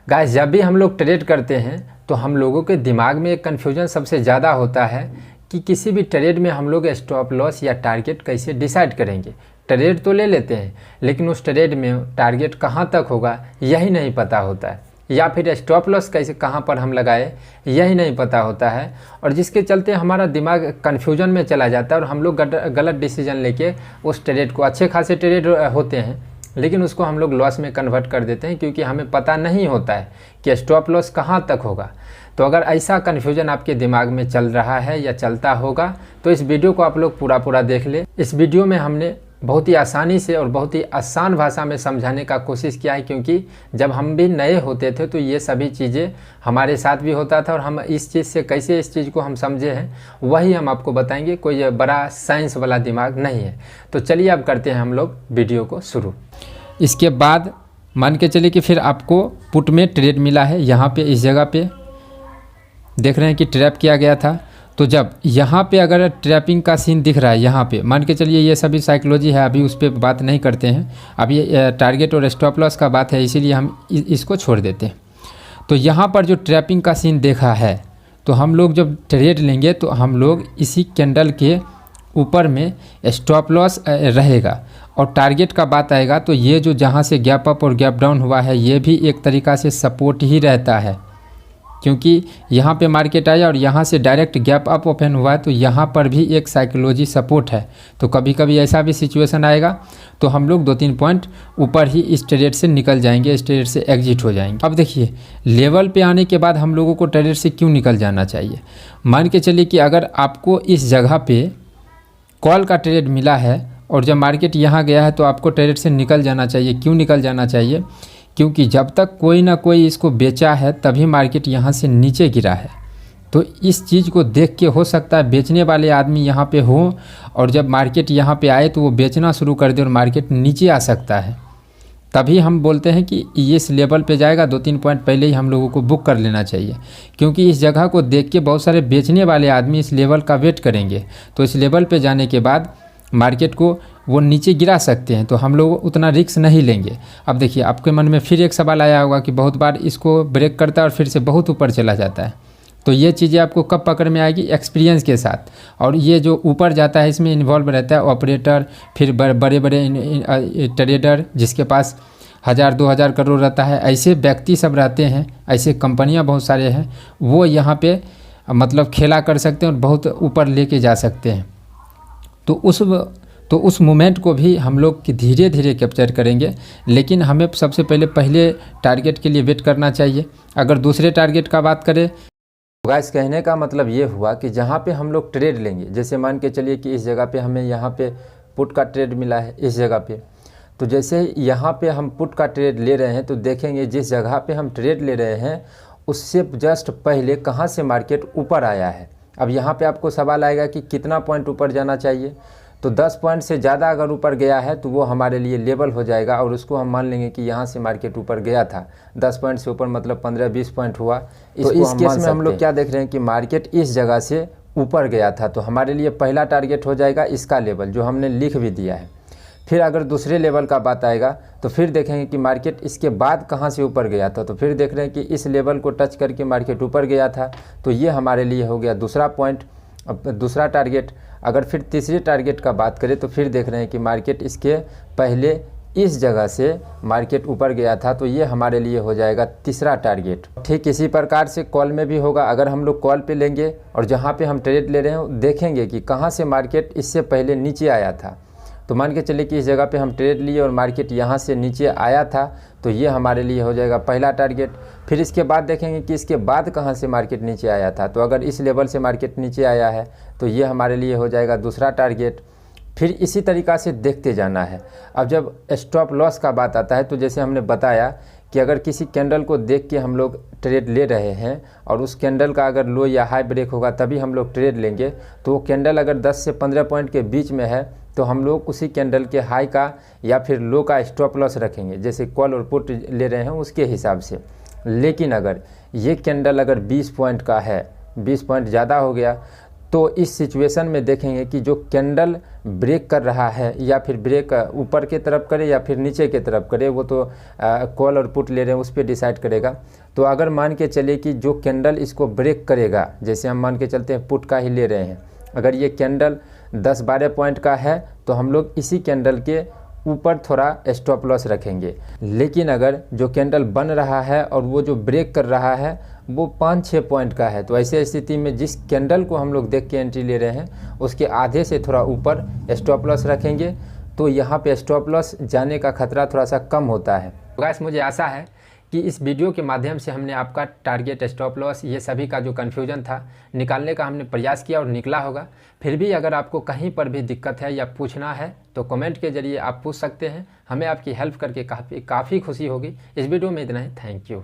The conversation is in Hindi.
गाइस, जब भी हम लोग ट्रेड करते हैं तो हम लोगों के दिमाग में एक कन्फ्यूजन सबसे ज़्यादा होता है कि किसी भी ट्रेड में हम लोग स्टॉप लॉस या टारगेट कैसे डिसाइड करेंगे। ट्रेड तो ले लेते हैं लेकिन उस ट्रेड में टारगेट कहाँ तक होगा यही नहीं पता होता है, या फिर स्टॉप लॉस कैसे कहाँ पर हम लगाए यही नहीं पता होता है, और जिसके चलते हमारा दिमाग कन्फ्यूजन में चला जाता है और हम लोग गलत डिसीजन लेके उस ट्रेड को, अच्छे खासे ट्रेड होते हैं लेकिन उसको हम लोग लॉस में कन्वर्ट कर देते हैं क्योंकि हमें पता नहीं होता है कि स्टॉप लॉस कहाँ तक होगा। तो अगर ऐसा कन्फ्यूजन आपके दिमाग में चल रहा है या चलता होगा तो इस वीडियो को आप लोग पूरा देख ले। इस वीडियो में हमने बहुत ही आसानी से और बहुत ही आसान भाषा में समझाने का कोशिश किया है, क्योंकि जब हम भी नए होते थे तो ये सभी चीज़ें हमारे साथ भी होता था और हम इस चीज़ से कैसे इस चीज़ को हम समझे हैं वही हम आपको बताएंगे। कोई बड़ा साइंस वाला दिमाग नहीं है। तो चलिए अब करते हैं हम लोग वीडियो को शुरू। इसके बाद मान के चलिए कि फिर आपको पुट में ट्रेड मिला है, यहाँ पे इस जगह पे देख रहे हैं कि ट्रैप किया गया था। तो जब यहाँ पे अगर ट्रैपिंग का सीन दिख रहा है, यहाँ पे मान के चलिए ये सभी साइकोलॉजी है, अभी उस पर बात नहीं करते हैं, अभी ये टारगेट और स्टॉप लॉस का बात है, इसीलिए हम इसको छोड़ देते हैं। तो यहाँ पर जो ट्रैपिंग का सीन देखा है तो हम लोग जब ट्रेड लेंगे तो हम लोग इसी कैंडल के ऊपर में स्टॉप लॉस रहेगा और टारगेट का बात आएगा तो ये जो जहाँ से गैप अप और गैप डाउन हुआ है ये भी एक तरीक़ा से सपोर्ट ही रहता है, क्योंकि यहाँ पे मार्केट आया और यहाँ से डायरेक्ट गैप अप ओपन हुआ है तो यहाँ पर भी एक साइकोलॉजी सपोर्ट है। तो कभी कभी ऐसा भी सिचुएशन आएगा तो हम लोग 2-3 पॉइंट ऊपर ही इस ट्रेड से निकल जाएंगे, इस ट्रेड से एग्जिट हो जाएंगे। अब देखिए लेवल पे आने के बाद हम लोगों को ट्रेड से क्यों निकल जाना चाहिए। मान के चलिए कि अगर आपको इस जगह पर कॉल का ट्रेड मिला है और जब मार्केट यहाँ गया है तो आपको ट्रेड से निकल जाना चाहिए। क्यों निकल जाना चाहिए? क्योंकि जब तक कोई ना कोई इसको बेचा है तभी मार्केट यहाँ से नीचे गिरा है। तो इस चीज़ को देख के हो सकता है बेचने वाले आदमी यहाँ पे हो और जब मार्केट यहाँ पे आए तो वो बेचना शुरू कर दे और मार्केट नीचे आ सकता है। तभी हम बोलते हैं कि ये इस लेवल पे जाएगा, 2-3 पॉइंट पहले ही हम लोगों को बुक कर लेना चाहिए, क्योंकि इस जगह को देख के बहुत सारे बेचने वाले आदमी इस लेवल का वेट करेंगे। तो इस लेवल पे जाने के बाद मार्केट को वो नीचे गिरा सकते हैं, तो हम लोग उतना रिस्क नहीं लेंगे। अब देखिए आपके मन में फिर एक सवाल आया होगा कि बहुत बार इसको ब्रेक करता है और फिर से बहुत ऊपर चला जाता है। तो ये चीज़ें आपको कब पकड़ में आएगी? एक्सपीरियंस के साथ। और ये जो ऊपर जाता है इसमें इन्वॉल्व रहता है ऑपरेटर, फिर बड़े बड़े ट्रेडर जिसके पास 1000-2000 करोड़ रहता है, ऐसे व्यक्ति सब रहते हैं, ऐसे कंपनियां बहुत सारे हैं, वो यहाँ पे मतलब खेला कर सकते हैं और बहुत ऊपर लेके जा सकते हैं। तो उस मोमेंट को भी हम लोग धीरे धीरे कैप्चर करेंगे, लेकिन हमें सबसे पहले टारगेट के लिए वेट करना चाहिए। अगर दूसरे टारगेट का बात करें तो गाइस कहने का मतलब ये हुआ कि जहाँ पे हम लोग ट्रेड लेंगे, जैसे मान के चलिए कि इस जगह पे हमें यहाँ पे पुट का ट्रेड मिला है इस जगह पे, तो जैसे यहाँ पे हम पुट का ट्रेड ले रहे हैं तो देखेंगे जिस जगह पे हम ट्रेड ले रहे हैं उससे जस्ट पहले कहाँ से मार्केट ऊपर आया है। अब यहाँ पे आपको सवाल आएगा कि कितना पॉइंट ऊपर जाना चाहिए, तो 10 पॉइंट से ज़्यादा अगर ऊपर गया है तो वो हमारे लिए लेवल हो जाएगा और उसको हम मान लेंगे कि यहाँ से मार्केट ऊपर गया था। 10 पॉइंट से ऊपर मतलब 15-20 पॉइंट हुआ। तो इस केस में हम लोग क्या देख रहे हैं कि मार्केट इस जगह से ऊपर गया था, तो हमारे लिए पहला टारगेट हो जाएगा इसका लेवल जो हमने लिख भी दिया है। फिर अगर दूसरे लेवल का बात आएगा तो फिर देखेंगे कि मार्केट इसके बाद कहाँ से ऊपर गया था, तो फिर देख रहे हैं कि इस लेवल को टच करके मार्केट ऊपर गया था, तो ये हमारे लिए हो गया दूसरा पॉइंट, दूसरा टारगेट। अगर फिर तीसरे टारगेट का बात करें तो फिर देख रहे हैं कि मार्केट इसके पहले इस जगह से मार्केट ऊपर गया था, तो ये हमारे लिए हो जाएगा तीसरा टारगेट। ठीक इसी प्रकार से कॉल में भी होगा। अगर हम लोग कॉल पे लेंगे और जहाँ पे हम ट्रेड ले रहे हैं देखेंगे कि कहाँ से मार्केट इससे पहले नीचे आया था, तो मान के चलिए कि इस जगह पे हम ट्रेड लिए और मार्केट यहाँ से नीचे आया था, तो ये हमारे लिए हो जाएगा पहला टारगेट। फिर इसके बाद देखेंगे कि इसके बाद कहाँ से मार्केट नीचे आया था, तो अगर इस लेवल से मार्केट नीचे आया है तो ये हमारे लिए हो जाएगा दूसरा टारगेट। फिर इसी तरीक़ा से देखते जाना है। अब जब स्टॉप लॉस का बात आता है तो जैसे हमने बताया कि अगर किसी कैंडल को देख के हम लोग ट्रेड ले रहे हैं और उस कैंडल का अगर लो या हाई ब्रेक होगा तभी हम लोग ट्रेड लेंगे, तो वो कैंडल अगर 10 से 15 पॉइंट के बीच में है तो हम लोग उसी कैंडल के हाई का या फिर लो का स्टॉप लॉस रखेंगे, जैसे कॉल और पुट ले रहे हैं उसके हिसाब से। लेकिन अगर ये कैंडल अगर 20 पॉइंट का है, 20 पॉइंट ज़्यादा हो गया तो इस सिचुएशन में देखेंगे कि जो कैंडल ब्रेक कर रहा है या फिर ब्रेक ऊपर के तरफ करे या फिर नीचे के तरफ करे, वो तो कॉल और पुट ले रहे हैं उस पर डिसाइड करेगा। तो अगर मान के चले कि जो कैंडल इसको ब्रेक करेगा, जैसे हम मान के चलते हैं पुट का ही ले रहे हैं, अगर ये कैंडल 10-12 पॉइंट का है तो हम लोग इसी कैंडल के ऊपर थोड़ा स्टॉप लॉस रखेंगे। लेकिन अगर जो कैंडल बन रहा है और वो जो ब्रेक कर रहा है वो 5-6 पॉइंट का है, तो ऐसे स्थिति में जिस कैंडल को हम लोग देख के एंट्री ले रहे हैं उसके आधे से थोड़ा ऊपर स्टॉप लॉस रखेंगे, तो यहाँ पे स्टॉप लॉस जाने का खतरा थोड़ा सा कम होता है। गाइस, मुझे आशा है कि इस वीडियो के माध्यम से हमने आपका टारगेट, स्टॉप लॉस, ये सभी का जो कन्फ्यूजन था निकालने का हमने प्रयास किया और निकला होगा। फिर भी अगर आपको कहीं पर भी दिक्कत है या पूछना है तो कमेंट के जरिए आप पूछ सकते हैं, हमें आपकी हेल्प करके काफ़ी खुशी होगी। इस वीडियो में इतना ही। Thank you.